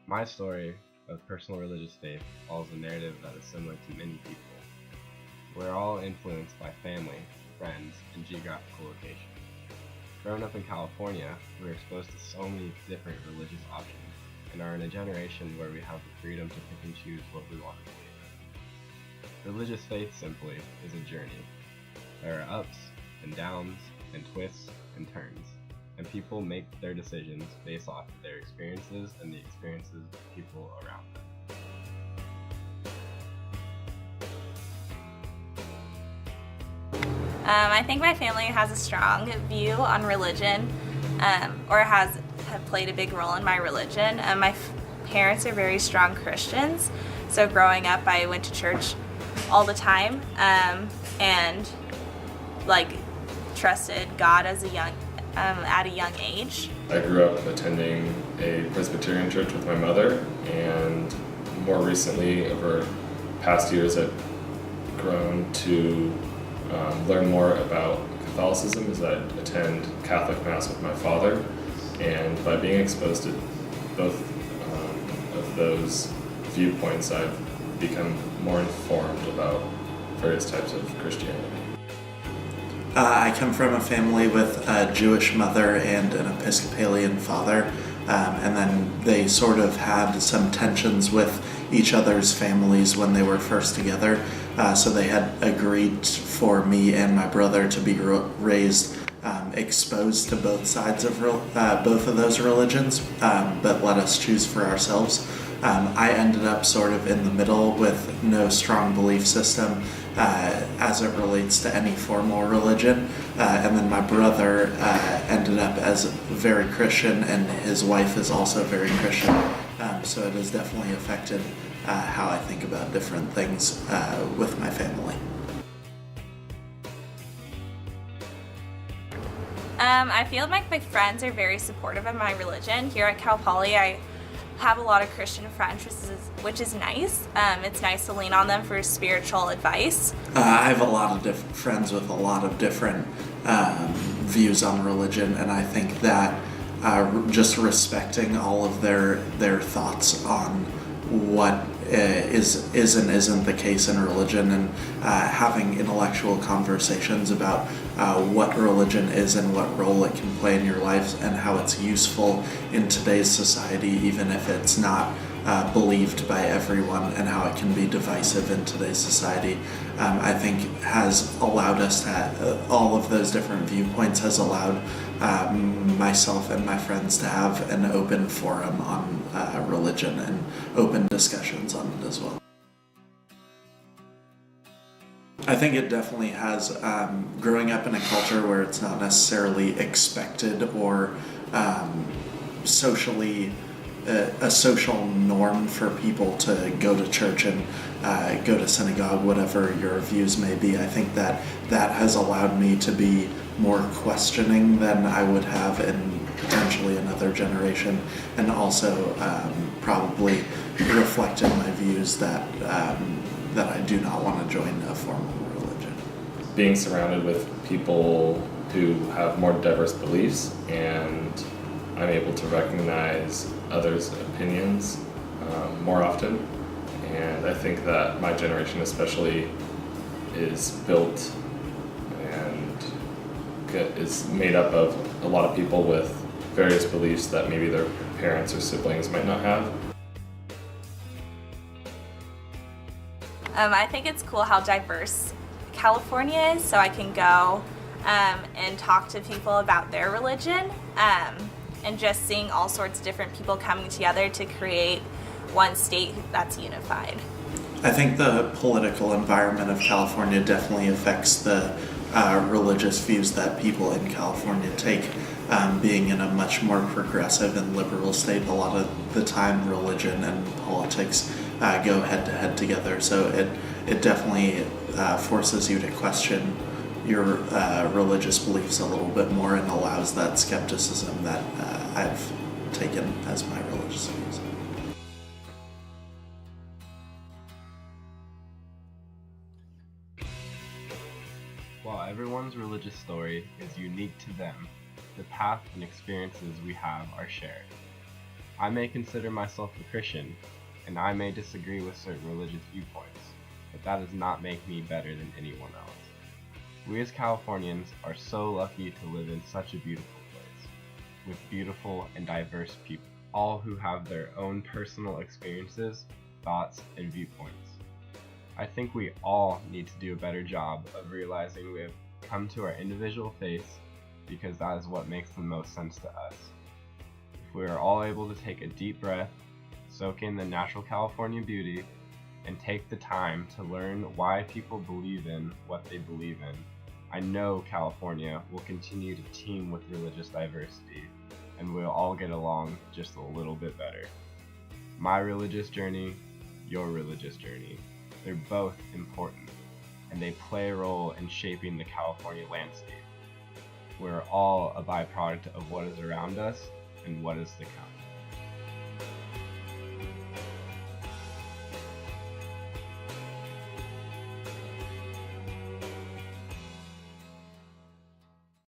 My story of personal religious faith follows a narrative that is similar to many people. We're all influenced by family, friends, and geographical location. Growing up in California, we're exposed to so many different religious options and are in a generation where we have the freedom to pick and choose what we want to believe in. Religious faith simply is a journey. There are ups and downs and twists and turns, and people make their decisions based off of their experiences and the experiences of people around them. I think my family has a strong view on religion, or have played a big role in my religion. My parents are very strong Christians, so growing up I went to church all the time, and trusted God as at a young age. I grew up attending a Presbyterian church with my mother, and more recently, over past years, I've grown to learn more about Catholicism as I attend Catholic Mass with my father, and by being exposed to both of those viewpoints, I've become more informed about various types of Christianity. I come from a family with a Jewish mother and an Episcopalian father, and then they sort of had some tensions with each other's families when they were first together, so they had agreed for me and my brother to be raised exposed to both sides of both of those religions, but let us choose for ourselves. I ended up sort of in the middle with no strong belief system as it relates to any formal religion, and then my brother ended up as very Christian, and his wife is also very Christian, so it has definitely affected how I think about different things with my family. I feel like my friends are very supportive of my religion. Here at Cal Poly, I have a lot of Christian friends, which is nice. It's nice to lean on them for spiritual advice. I have a lot of different friends with a lot of different views on religion, and I think that just respecting all of their thoughts on what is and isn't the case in religion, and having intellectual conversations about what religion is and what role it can play in your life and how it's useful in today's society, even if it's not believed by everyone, and how it can be divisive in today's society, I think has allowed us to all of those different viewpoints has allowed myself and my friends to have an open forum on religion and open discussions on it as well. I think it definitely has. Growing up in a culture where it's not necessarily expected or socially a social norm for people to go to church and go to synagogue, whatever your views may be, I think that has allowed me to be more questioning than I would have in potentially another generation, and also probably reflected my views that I do not want to join a formal religion. Being surrounded with people who have more diverse beliefs, and I'm able to recognize others' opinions more often, and I think that my generation especially is built and is made up of a lot of people with various beliefs that maybe their parents or siblings might not have. I think it's cool how diverse California is, so I can go and talk to people about their religion, and just seeing all sorts of different people coming together to create one state that's unified. I think the political environment of California definitely affects the religious views that people in California take. Being in a much more progressive and liberal state, a lot of the time religion and politics go head to head together, so it definitely forces you to question your religious beliefs a little bit more, and allows that skepticism that I've taken as my religious views. While everyone's religious story is unique to them, the path and experiences we have are shared. I may consider myself a Christian, and I may disagree with certain religious viewpoints, but that does not make me better than anyone else. We as Californians are so lucky to live in such a beautiful place, with beautiful and diverse people, all who have their own personal experiences, thoughts, and viewpoints. I think we all need to do a better job of realizing we have come to our individual faiths because that is what makes the most sense to us. If we are all able to take a deep breath, soak in the natural California beauty, and take the time to learn why people believe in what they believe in, I know California will continue to teem with religious diversity, and we'll all get along just a little bit better. My religious journey, your religious journey, they're both important, and they play a role in shaping the California landscape. We're all a byproduct of what is around us and what is to come.